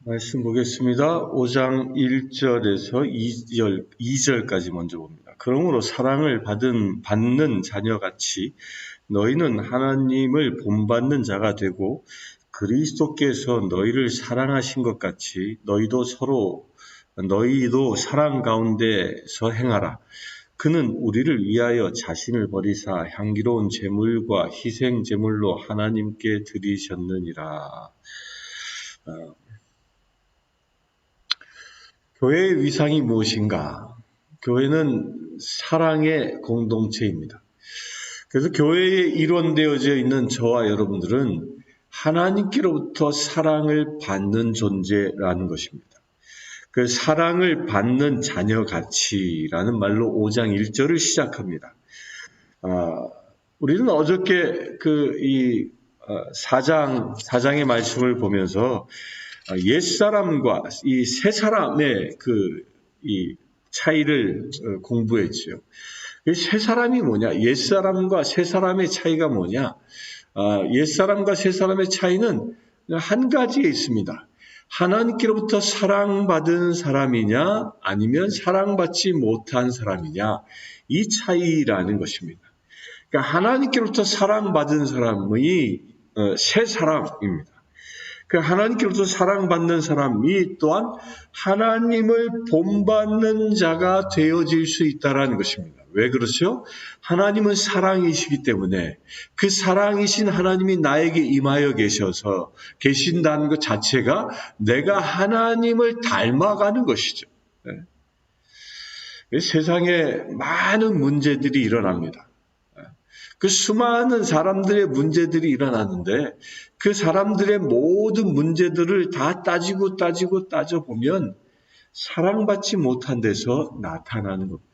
말씀 보겠습니다. 5장 1절에서 2절까지 먼저 봅니다. 그러므로 사랑을 받는 자녀같이 너희는 하나님을 본받는 자가 되고 그리스도께서 너희를 사랑하신 것 같이 너희도 사랑 가운데서 행하라. 그는 우리를 위하여 자신을 버리사 향기로운 제물과 희생 제물로 하나님께 드리셨느니라. 교회의 위상이 무엇인가? 교회는 사랑의 공동체입니다. 그래서 교회에 일원되어져 있는 저와 여러분들은 하나님께로부터 사랑을 받는 존재라는 것입니다. 그 사랑을 받는 자녀같이라는 말로 5장 1절을 시작합니다. 우리는 어저께 4장의 말씀을 보면서 옛사람과 이 새 사람의 이 차이를 공부했죠. 새 사람이 뭐냐? 옛사람과 새 사람의 차이가 뭐냐? 옛사람과 새 사람의 차이는 한 가지에 있습니다. 하나님께로부터 사랑받은 사람이냐, 아니면 사랑받지 못한 사람이냐, 이 차이라는 것입니다. 그러니까 하나님께로부터 사랑받은 사람이 새 사람입니다. 그 하나님께로부터 사랑받는 사람이 또한 하나님을 본받는 자가 되어질 수 있다는 것입니다. 왜 그렇죠? 하나님은 사랑이시기 때문에 그 사랑이신 하나님이 나에게 임하여 계신다는 것 자체가 내가 하나님을 닮아가는 것이죠. 세상에 많은 문제들이 일어납니다. 그 수많은 사람들의 문제들이 일어나는데 그 사람들의 모든 문제들을 다 따져보면 사랑받지 못한 데서 나타나는 겁니다.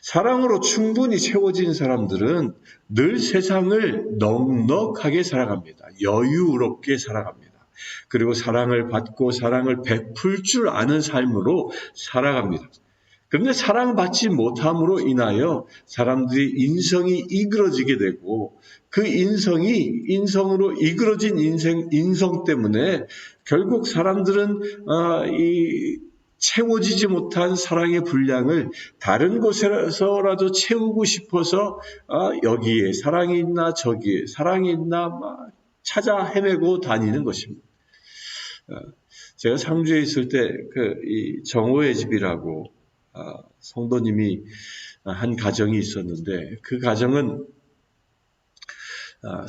사랑으로 충분히 채워진 사람들은 늘 세상을 넉넉하게 살아갑니다. 여유롭게 살아갑니다. 그리고 사랑을 받고 사랑을 베풀 줄 아는 삶으로 살아갑니다. 그런데 사랑받지 못함으로 인하여 사람들이 인성이 이그러지게 되고 그 인성으로 이그러진 인성 때문에 결국 사람들은 채워지지 못한 사랑의 분량을 다른 곳에서라도 채우고 싶어서 여기에 사랑이 있나 저기에 사랑이 있나 찾아 헤매고 다니는 것입니다. 제가 상주에 있을 때 이 정오의 집이라고 성도님이 한 가정이 있었는데 그 가정은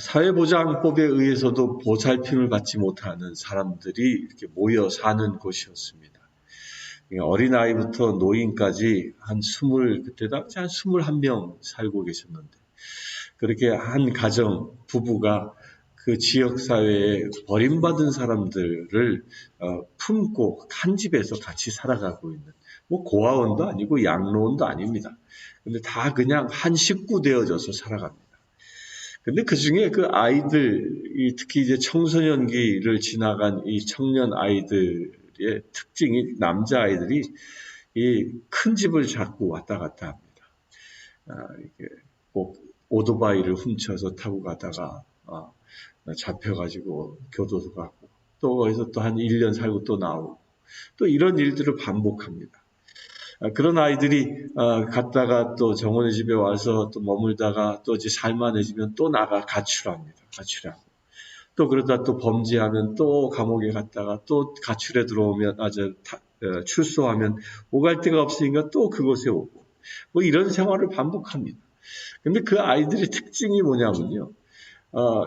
사회보장법에 의해서도 보살핌을 받지 못하는 사람들이 이렇게 모여 사는 곳이었습니다. 어린아이부터 노인까지 그때 당시 한 21명 살고 계셨는데 그렇게 한 가정 부부가 그 지역사회에 버림받은 사람들을 품고 한 집에서 같이 살아가고 있는 고아원도 아니고 양로원도 아닙니다. 근데 다 그냥 한 식구 되어져서 살아갑니다. 근데 그 중에 그 아이들, 특히 이제 청소년기를 지나간 이 청년 아이들의 특징이 남자아이들이 이 큰 집을 자꾸 왔다 갔다 합니다. 이게 꼭 오토바이를 훔쳐서 타고 가다가 잡혀가지고 교도소 가고 또 거기서 또 한 1년 살고 또 나오고 또 이런 일들을 반복합니다. 그런 아이들이 갔다가 또 정원의 집에 와서 또 머물다가 또 이제 살만해지면 또 나가 가출합니다. 가출하고 또 그러다 또 범죄하면 또 감옥에 갔다가 또 가출에 들어오면 출소하면 오갈 데가 없으니까 또 그곳에 오고 이런 생활을 반복합니다. 근데 그 아이들의 특징이 뭐냐면요.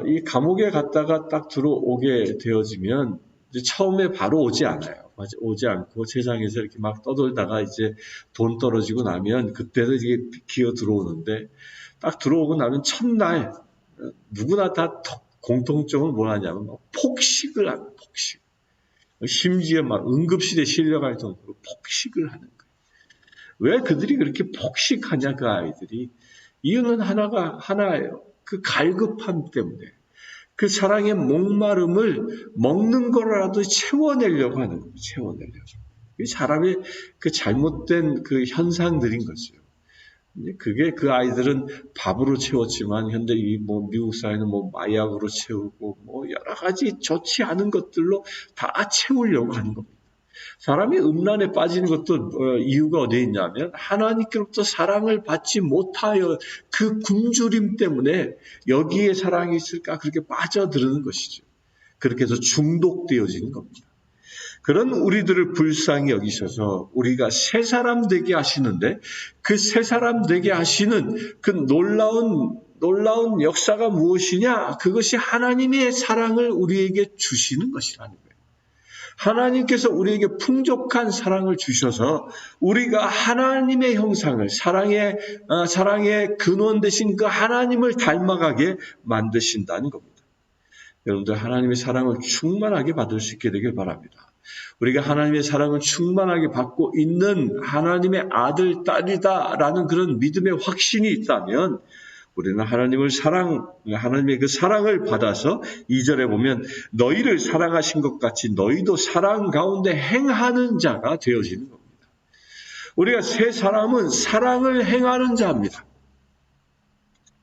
이 감옥에 갔다가 딱 들어오게 되어지면 이제 처음에 바로 오지 않아요. 오지 않고 세상에서 이렇게 막 떠돌다가 이제 돈 떨어지고 나면 그때는 이게 기어 들어오는데 딱 들어오고 나면 첫날 누구나 다 공통점은 뭐하냐면 폭식을 하는 폭식. 심지어 막 응급실에 실려갈 정도로 폭식을 하는 거예요. 왜 그들이 그렇게 폭식하냐 그 아이들이. 이유는 하나예요. 그 갈급함 때문에. 그 사랑의 목마름을 먹는 거라도 채워내려고 하는 거예요. 채워내려고. 이 사람의 그 잘못된 그 현상들인 거죠. 그게 그 아이들은 밥으로 채웠지만 현대 미국 사회는 마약으로 채우고 여러 가지 좋지 않은 것들로 다 채우려고 하는 겁니다. 사람이 음란에 빠지는 것도 이유가 어디에 있냐면 하나님께로부터 사랑을 받지 못하여 그 굶주림 때문에 여기에 사랑이 있을까 그렇게 빠져드는 것이죠. 그렇게 해서 중독되어지는 겁니다. 그런 우리들을 불쌍히 여기셔서 우리가 새 사람 되게 하시는데 그 새 사람 되게 하시는 그 놀라운 역사가 무엇이냐? 그것이 하나님의 사랑을 우리에게 주시는 것이라는 거예요. 하나님께서 우리에게 풍족한 사랑을 주셔서 우리가 하나님의 형상을 사랑의 근원 되신 그 하나님을 닮아가게 만드신다는 겁니다. 여러분들 하나님의 사랑을 충만하게 받을 수 있게 되길 바랍니다. 우리가 하나님의 사랑을 충만하게 받고 있는 하나님의 아들, 딸이다라는 그런 믿음의 확신이 있다면 우리는 하나님의 그 사랑을 받아서 2절에 보면 너희를 사랑하신 것 같이 너희도 사랑 가운데 행하는 자가 되어지는 겁니다. 우리가 새 사람은 사랑을 행하는 자입니다.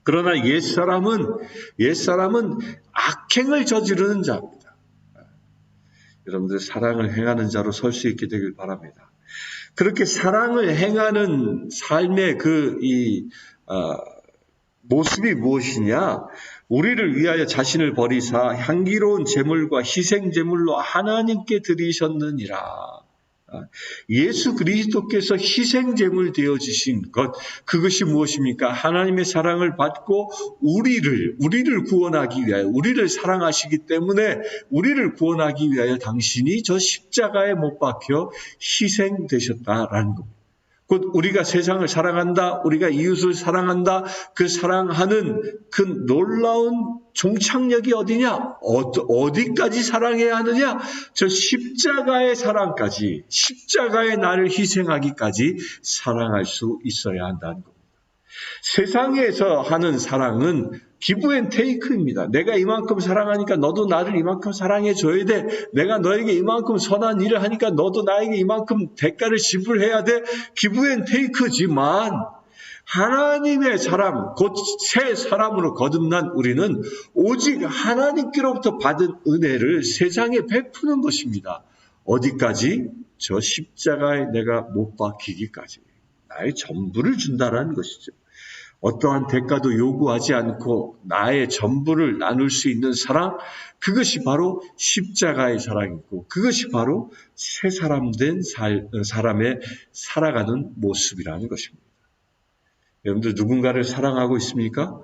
그러나 옛사람은 악행을 저지르는 자입니다. 여러분들 사랑을 행하는 자로 설 수 있게 되길 바랍니다. 그렇게 사랑을 행하는 삶의 모습이 무엇이냐? 우리를 위하여 자신을 버리사 향기로운 제물과 희생 제물로 하나님께 드리셨느니라. 예수 그리스도께서 희생 제물 되어 주신 것, 그것이 무엇입니까? 하나님의 사랑을 받고 우리를 구원하기 위하여, 우리를 사랑하시기 때문에 우리를 구원하기 위하여 당신이 저 십자가에 못 박혀 희생되셨다라는 겁니다. 곧 우리가 세상을 사랑한다, 우리가 이웃을 사랑한다, 그 사랑하는 그 놀라운 종착역이 어디냐? 어디까지 사랑해야 하느냐? 저 십자가의 사랑까지, 십자가의 나를 희생하기까지 사랑할 수 있어야 한다는 겁니다. 세상에서 하는 사랑은 기브 앤 테이크입니다. 내가 이만큼 사랑하니까 너도 나를 이만큼 사랑해 줘야 돼. 내가 너에게 이만큼 선한 일을 하니까 너도 나에게 이만큼 대가를 지불해야 돼. 기브 앤 테이크지만 하나님의 사람, 곧 새 사람으로 거듭난 우리는 오직 하나님께로부터 받은 은혜를 세상에 베푸는 것입니다. 어디까지? 저 십자가에 내가 못 박히기까지. 나의 전부를 준다라는 것이죠. 어떠한 대가도 요구하지 않고 나의 전부를 나눌 수 있는 사랑, 그것이 바로 십자가의 사랑이고 그것이 바로 새 사람 된 사람의 살아가는 모습이라는 것입니다. 여러분들 누군가를 사랑하고 있습니까?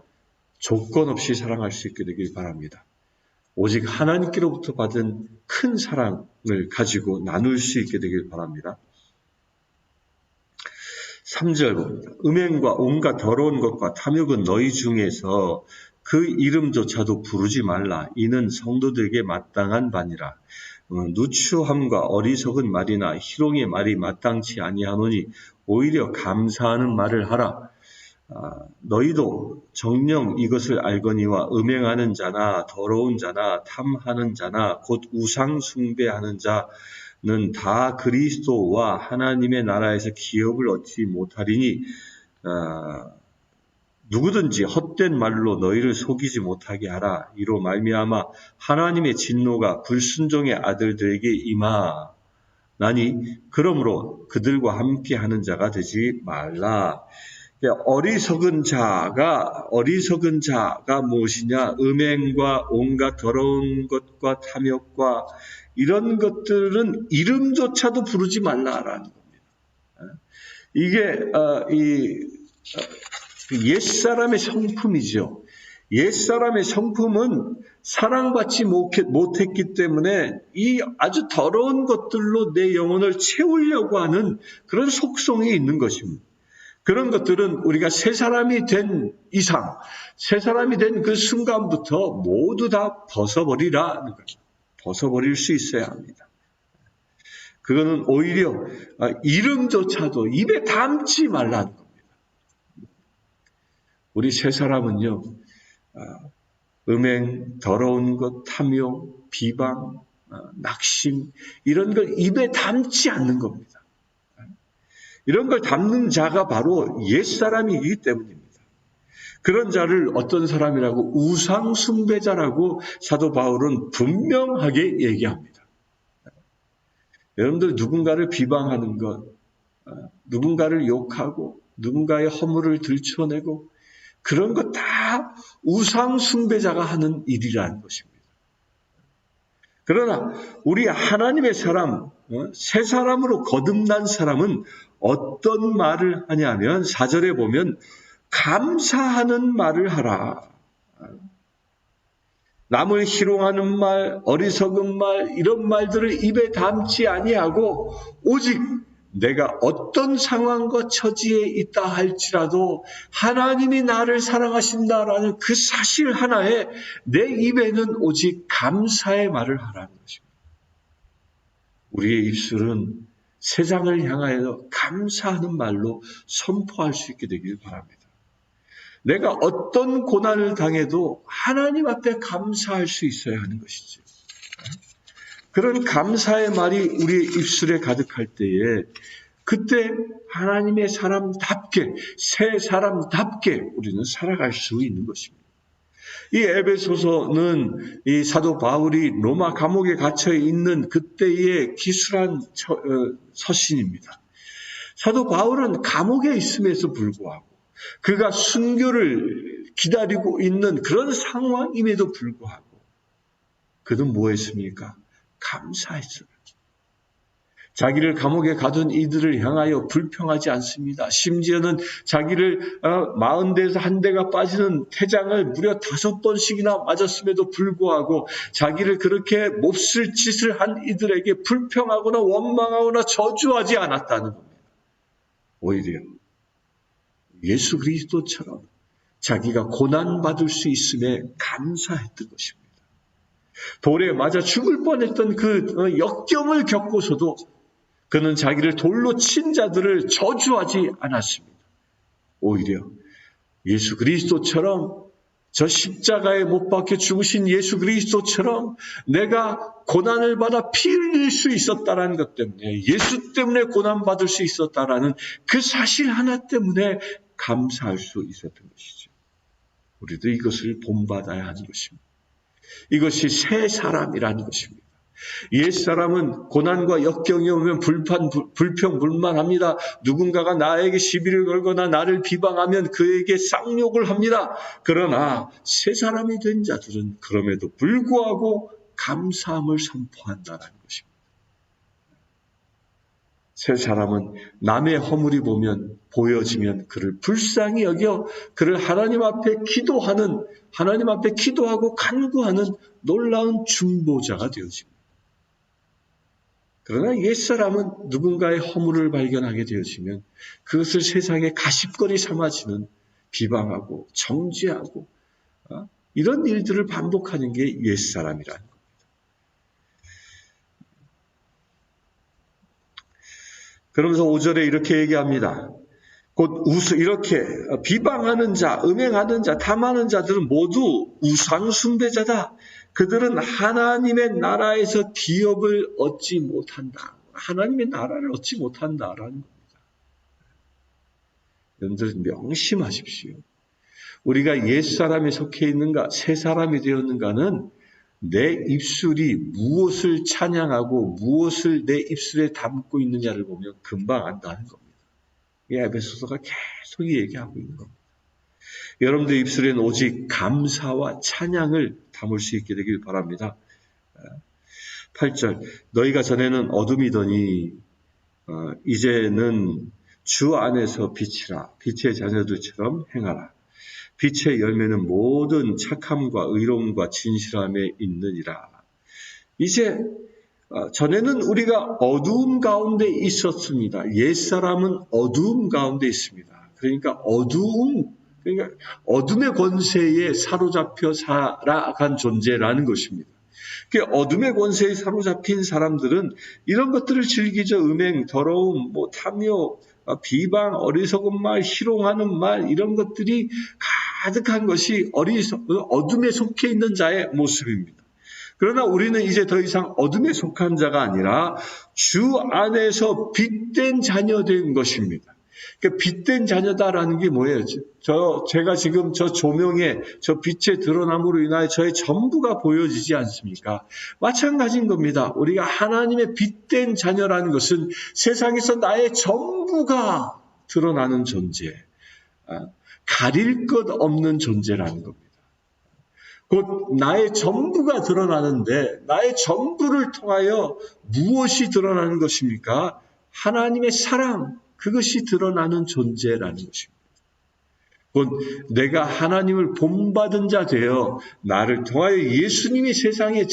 조건 없이 사랑할 수 있게 되길 바랍니다. 오직 하나님께로부터 받은 큰 사랑을 가지고 나눌 수 있게 되길 바랍니다. 3절 봅니다. 음행과 온갖 더러운 것과 탐욕은 너희 중에서 그 이름조차도 부르지 말라. 이는 성도들에게 마땅한 바니라. 누추함과 어리석은 말이나 희롱의 말이 마땅치 아니하노니 오히려 감사하는 말을 하라. 너희도 정녕 이것을 알거니와 음행하는 자나 더러운 자나 탐하는 자나 곧 우상 숭배하는 자는 다 그리스도와 하나님의 나라에서 기업을 얻지 못하리니 누구든지 헛된 말로 너희를 속이지 못하게 하라. 이로 말미암아 하나님의 진노가 불순종의 아들들에게 임하나니 그러므로 그들과 함께 하는 자가 되지 말라. 어리석은 자가 무엇이냐? 음행과 온갖 더러운 것과 탐욕과 이런 것들은 이름조차도 부르지 말라라는 겁니다. 이게 옛사람의 성품이죠. 옛사람의 성품은 사랑받지 못했기 때문에 이 아주 더러운 것들로 내 영혼을 채우려고 하는 그런 속성이 있는 것입니다. 그런 것들은 우리가 새 사람이 된 이상, 새 사람이 된 그 순간부터 모두 다 벗어버리라는 거예요. 벗어버릴 수 있어야 합니다. 그거는 오히려 이름조차도 입에 담지 말라는 겁니다. 우리 새 사람은요, 음행, 더러운 것, 탐욕, 비방, 낙심 이런 걸 입에 담지 않는 겁니다. 이런 걸 담는 자가 바로 옛사람이기 때문입니다. 그런 자를 어떤 사람이라고? 우상 숭배자라고 사도 바울은 분명하게 얘기합니다. 여러분들 누군가를 비방하는 것, 누군가를 욕하고 누군가의 허물을 들춰내고 그런 것 다 우상 숭배자가 하는 일이라는 것입니다. 그러나 우리 하나님의 사람, 새 사람으로 거듭난 사람은 어떤 말을 하냐면 4절에 보면 감사하는 말을 하라. 남을 희롱하는 말, 어리석은 말, 이런 말들을 입에 담지 아니하고 오직 내가 어떤 상황과 처지에 있다 할지라도 하나님이 나를 사랑하신다라는 그 사실 하나에 내 입에는 오직 감사의 말을 하라는 것입니다. 우리의 입술은 세상을 향하여 감사하는 말로 선포할 수 있게 되길 바랍니다. 내가 어떤 고난을 당해도 하나님 앞에 감사할 수 있어야 하는 것이지. 그런 감사의 말이 우리의 입술에 가득할 때에 그때 하나님의 사람답게, 새 사람답게 우리는 살아갈 수 있는 것입니다. 이 에베소서는 이 사도 바울이 로마 감옥에 갇혀 있는 그때의 기술한 서신입니다. 사도 바울은 감옥에 있음에도 불구하고 그가 순교를 기다리고 있는 그런 상황임에도 불구하고 그는 뭐 했습니까? 감사했어요. 자기를 감옥에 가둔 이들을 향하여 불평하지 않습니다. 심지어는 자기를 40대에서 한 대가 빠지는 태장을 무려 5번씩이나 맞았음에도 불구하고 자기를 그렇게 몹쓸 짓을 한 이들에게 불평하거나 원망하거나 저주하지 않았다는 겁니다. 오히려 예수 그리스도처럼 자기가 고난받을 수 있음에 감사했던 것입니다. 돌에 맞아 죽을 뻔했던 그 역경을 겪고서도 그는 자기를 돌로 친 자들을 저주하지 않았습니다. 오히려 예수 그리스도처럼 저 십자가에 못 박혀 죽으신 예수 그리스도처럼 내가 고난을 받아 피 흘릴 수 있었다는 것 때문에 예수 때문에 고난받을 수 있었다라는 그 사실 하나 때문에 감사할 수 있었던 것이죠. 우리도 이것을 본받아야 하는 것입니다. 이것이 새 사람이라는 것입니다. 옛사람은 고난과 역경이 오면 불평, 불만합니다. 누군가가 나에게 시비를 걸거나 나를 비방하면 그에게 쌍욕을 합니다. 그러나 새 사람이 된 자들은 그럼에도 불구하고 감사함을 선포한다는 것입니다. 새 사람은 남의 허물이 보여지면 그를 불쌍히 여겨 그를 하나님 앞에 기도하고 간구하는 놀라운 중보자가 되어집니다. 그러나 옛사람은 누군가의 허물을 발견하게 되어지면 그것을 세상의 가십거리 삼아지는 비방하고 정죄하고 이런 일들을 반복하는 게 옛사람이라는 겁니다. 그러면서 5절에 이렇게 얘기합니다. 곧 이렇게 비방하는 자, 음행하는 자, 탐하는 자들은 모두 우상 숭배자다. 그들은 하나님의 나라에서 기업을 얻지 못한다. 하나님의 나라를 얻지 못한다라는 겁니다. 여러분들 명심하십시오. 우리가 옛사람에 속해 있는가, 새사람이 되었는가는 내 입술이 무엇을 찬양하고 무엇을 내 입술에 담고 있느냐를 보면 금방 안다는 겁니다. 이 에베소서가 계속 얘기하고 있는 겁니다. 여러분들 입술에는 오직 감사와 찬양을 담을 수 있게 되길 바랍니다. 8절 너희가 전에는 어둠이더니 이제는 주 안에서 빛이라 빛의 자녀들처럼 행하라. 빛의 열매는 모든 착함과 의로움과 진실함에 있느니라. 이제 전에는 우리가 어두움 가운데 있었습니다. 옛사람은 어두움 가운데 있습니다. 그러니까 어둠의 권세에 사로잡혀 살아간 존재라는 것입니다. 어둠의 권세에 사로잡힌 사람들은 이런 것들을 즐기죠. 음행, 더러움, 탐욕, 비방, 어리석은 말, 희롱하는 말 이런 것들이 가득한 것이 어둠에 속해 있는 자의 모습입니다. 그러나 우리는 이제 더 이상 어둠에 속한 자가 아니라 주 안에서 빛된 자녀된 것입니다. 그러니까 빛된 자녀다라는 게 뭐예요? 제가 지금 저 조명에 저 빛의 드러남으로 인하여 저의 전부가 보여지지 않습니까? 마찬가지인 겁니다. 우리가 하나님의 빛된 자녀라는 것은 세상에서 나의 전부가 드러나는 존재, 가릴 것 없는 존재라는 겁니다. 곧 나의 전부가 드러나는데 나의 전부를 통하여 무엇이 드러나는 것입니까? 하나님의 사랑, 그것이 드러나는 존재라는 것입니다. 곧 내가 하나님을 본받은 자 되어 나를 통하여 예수님이 세상에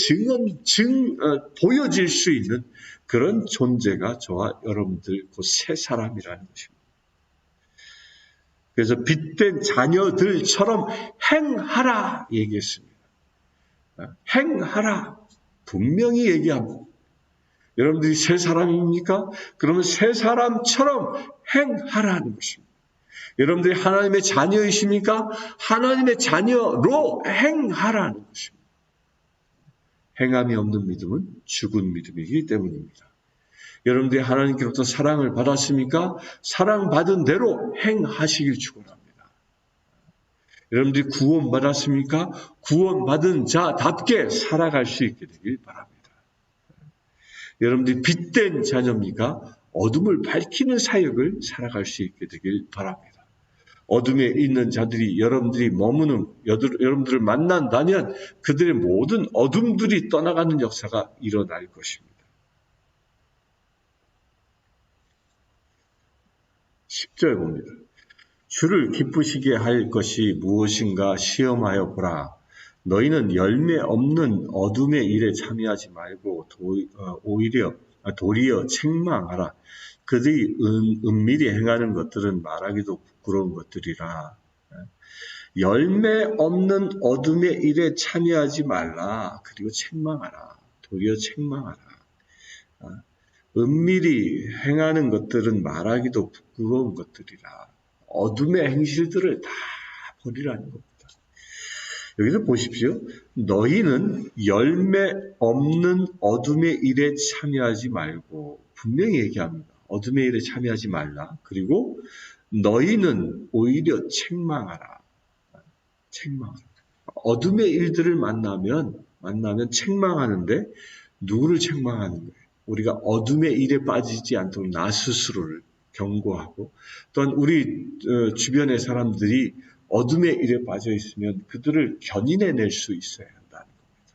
보여질 수 있는 그런 존재가 저와 여러분들 곧 새 사람이라는 것입니다. 그래서 빛된 자녀들처럼 행하라 얘기했습니다. 행하라 분명히 얘기합니다. 여러분들이 새 사람입니까? 그러면 새 사람처럼 행하라는 것입니다. 여러분들이 하나님의 자녀이십니까? 하나님의 자녀로 행하라는 것입니다. 행함이 없는 믿음은 죽은 믿음이기 때문입니다. 여러분들이 하나님께로부터 사랑을 받았습니까? 사랑받은 대로 행하시길 축원합니다. 여러분들이 구원받았습니까? 구원받은 자답게 살아갈 수 있게 되길 바랍니다. 여러분들이 빛된 자녀입니까? 어둠을 밝히는 사역을 살아갈 수 있게 되길 바랍니다. 어둠에 있는 자들이 여러분들이 여러분들을 만난다면 그들의 모든 어둠들이 떠나가는 역사가 일어날 것입니다. 10절 봅니다. 주를 기쁘시게 할 것이 무엇인가 시험하여 보라. 너희는 열매 없는 어둠의 일에 참여하지 말고 도리어 책망하라. 그들이 은밀히 행하는 것들은 말하기도 부끄러운 것들이라. 열매 없는 어둠의 일에 참여하지 말라. 그리고 책망하라. 도리어 책망하라. 은밀히 행하는 것들은 말하기도 부끄러운 것들이라. 어둠의 행실들을 다 버리라는 겁니다. 여기서 보십시오. 너희는 열매 없는 어둠의 일에 참여하지 말고 분명히 얘기합니다. 어둠의 일에 참여하지 말라. 그리고 너희는 오히려 책망하라. 책망하라. 어둠의 일들을 만나면 책망하는데 누구를 책망하는 거예요? 우리가 어둠의 일에 빠지지 않도록 나 스스로를 경고하고 또한 우리 주변의 사람들이 어둠의 일에 빠져 있으면 그들을 견인해낼 수 있어야 한다는 겁니다.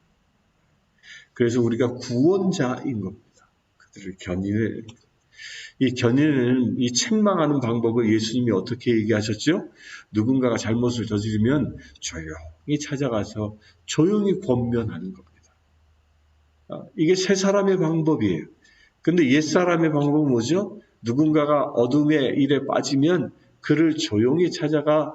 그래서 우리가 구원자인 겁니다. 그들을 견인해낼 겁니다. 이 견인을, 이 책망하는 방법을 예수님이 어떻게 얘기하셨죠? 누군가가 잘못을 저지르면 조용히 찾아가서 조용히 권면하는 겁니다. 이게 새 사람의 방법이에요. 근데 옛 사람의 방법은 뭐죠? 누군가가 어둠의 일에 빠지면 그를 조용히 찾아가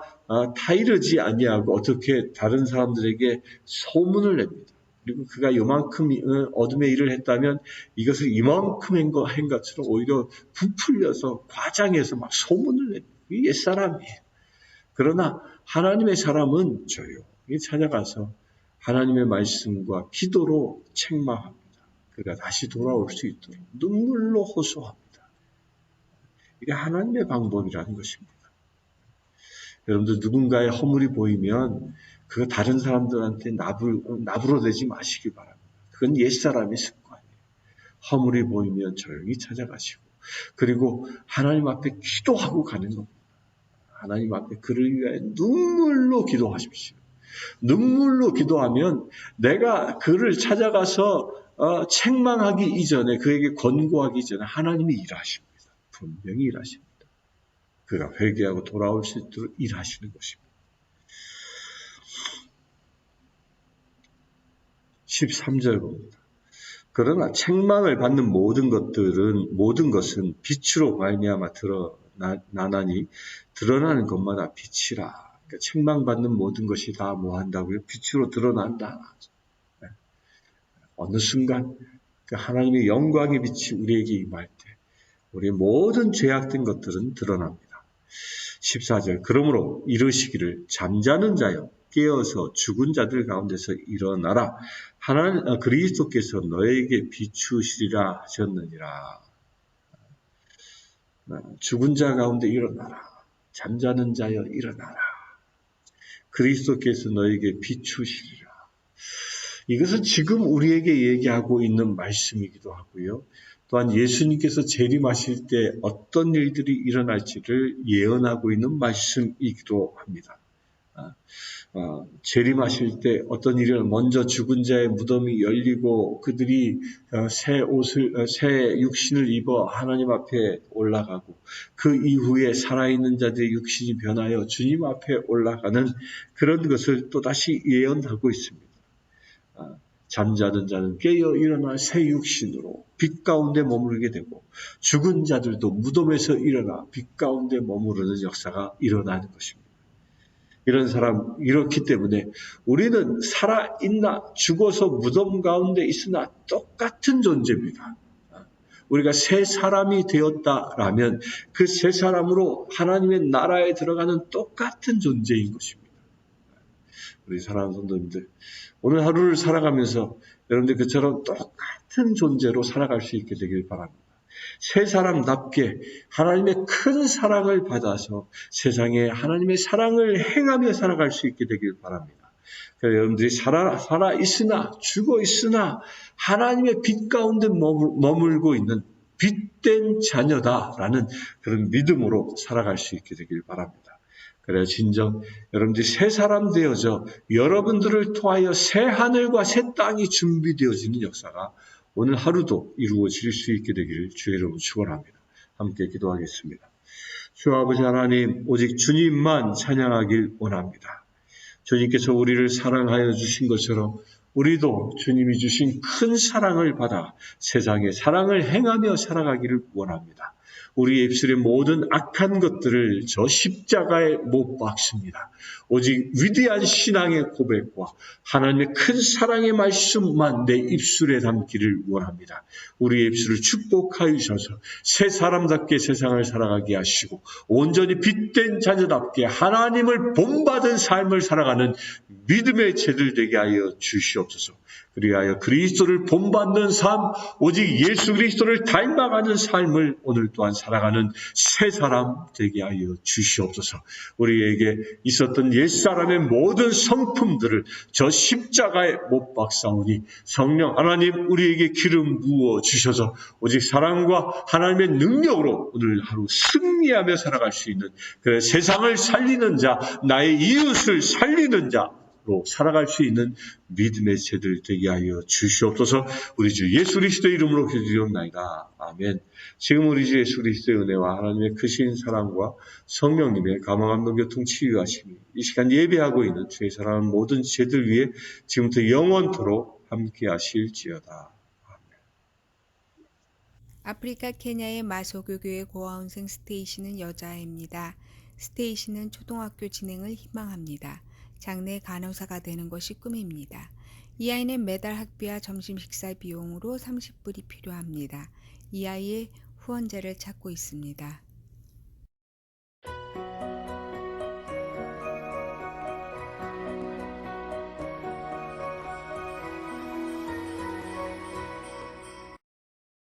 타이르지 아니하고 어떻게 다른 사람들에게 소문을 냅니다. 그리고 그가 이만큼 어둠의 일을 했다면 이것을 이만큼 한 것처럼 오히려 부풀려서 과장해서 막 소문을 냅니다. 이게 옛사람이에요. 그러나 하나님의 사람은 조용히 찾아가서 하나님의 말씀과 기도로 책망합니다. 그가 다시 돌아올 수 있도록 눈물로 호소합니다. 이게 하나님의 방법이라는 것입니다. 여러분들 누군가의 허물이 보이면 그거 다른 사람들한테 나불어대지 마시기 바랍니다. 그건 옛사람의 습관이에요. 허물이 보이면 조용히 찾아가시고 그리고 하나님 앞에 기도하고 가는 겁니다. 하나님 앞에 그를 위하여 눈물로 기도하십시오. 눈물로 기도하면 내가 그를 찾아가서 책망하기 이전에 그에게 권고하기 전에 하나님이 일하십니다. 분명히 일하십니다. 그가 회개하고 돌아올 수 있도록 일하시는 것입니다. 13절 봅니다. 그러나 책망을 받는 모든 것은 빛으로 말미암아 드러나나니 드러나는 것마다 빛이라. 그러니까 책망받는 모든 것이 다 뭐 한다고요? 빛으로 드러난다. 어느 순간 하나님의 영광의 빛이 우리에게 임할 때 우리의 모든 죄악된 것들은 드러납니다. 14절 그러므로 이르시기를 잠자는 자여 깨어서 죽은 자들 가운데서 일어나라. 하나님 그리스도께서 너에게 비추시리라 하셨느니라. 죽은 자 가운데 일어나라. 잠자는 자여 일어나라. 그리스도께서 너에게 비추시리라. 이것은 지금 우리에게 얘기하고 있는 말씀이기도 하고요. 또한 예수님께서 재림하실 때 어떤 일들이 일어날지를 예언하고 있는 말씀이기도 합니다. 재림하실 때 어떤 일을 먼저 죽은 자의 무덤이 열리고 그들이 새 육신을 입어 하나님 앞에 올라가고 그 이후에 살아있는 자들의 육신이 변하여 주님 앞에 올라가는 그런 것을 또다시 예언하고 있습니다. 잠자는 자는 깨어 일어나 새 육신으로 빛 가운데 머무르게 되고 죽은 자들도 무덤에서 일어나 빛 가운데 머무르는 역사가 일어나는 것입니다. 이렇기 때문에 우리는 살아있나 죽어서 무덤 가운데 있으나 똑같은 존재입니다. 우리가 새 사람이 되었다라면 그 새 사람으로 하나님의 나라에 들어가는 똑같은 존재인 것입니다. 우리 사랑하는 성도님들, 오늘 하루를 살아가면서 여러분들 그처럼 똑같은 존재로 살아갈 수 있게 되길 바랍니다. 새 사람답게 하나님의 큰 사랑을 받아서 세상에 하나님의 사랑을 행하며 살아갈 수 있게 되길 바랍니다. 그래서 여러분들이 살아 있으나 죽어 있으나 하나님의 빛 가운데 머물고 있는 빛된 자녀다라는 그런 믿음으로 살아갈 수 있게 되길 바랍니다. 그래야 진정 여러분들이 새 사람 되어져 여러분들을 통하여 새 하늘과 새 땅이 준비되어지는 역사가 오늘 하루도 이루어질 수 있게 되기를 주의 이름으로 축원합니다. 함께 기도하겠습니다. 주 아버지 하나님, 오직 주님만 찬양하길 원합니다. 주님께서 우리를 사랑하여 주신 것처럼 우리도 주님이 주신 큰 사랑을 받아 세상에 사랑을 행하며 살아가기를 원합니다. 우리의 입술의 모든 악한 것들을 저 십자가에 못 박습니다. 오직 위대한 신앙의 고백과 하나님의 큰 사랑의 말씀만 내 입술에 담기를 원합니다. 우리의 입술을 축복하여 주셔서 새 사람답게 세상을 살아가게 하시고 온전히 빛된 자녀답게 하나님을 본받은 삶을 살아가는 믿음의 제들 되게 하여 주시옵소서. 그리하여 그리스도를 본받는 삶, 오직 예수 그리스도를 닮아가는 삶을 오늘 또한 살아가는 새 사람 되게 하여 주시옵소서. 우리에게 있었던 옛사람의 모든 성품들을 저 십자가에 못 박사오니 성령 하나님 우리에게 기름 부어 주셔서 오직 사랑과 하나님의 능력으로 오늘 하루 승리하며 살아갈 수 있는 그 세상을 살리는 자, 나의 이웃을 살리는 자 로 살아갈 수 있는 믿음의 세들 되게 하여 주시옵소서. 우리 주 예수 그리스도의 이름으로 기도드리옵나이다. 아멘. 지금 우리 주 예수 그리스도의 은혜와 하나님의 크신 사랑과 성령님의 감화감동 교통 치유하심이 이 시간 예배하고 있는 주의 사랑하는 모든 제들 위해 지금부터 영원토록 함께 하실지어다. 아프리카 케냐의 마소교교의 고아원생 스테이시는 여자아이입니다. 스테이시는 초등학교 진행을 희망합니다. 장래 간호사가 되는 것이 꿈입니다. 이 아이는 매달 학비와 점심 식사 비용으로 30불이 필요합니다. 이 아이의 후원자를 찾고 있습니다.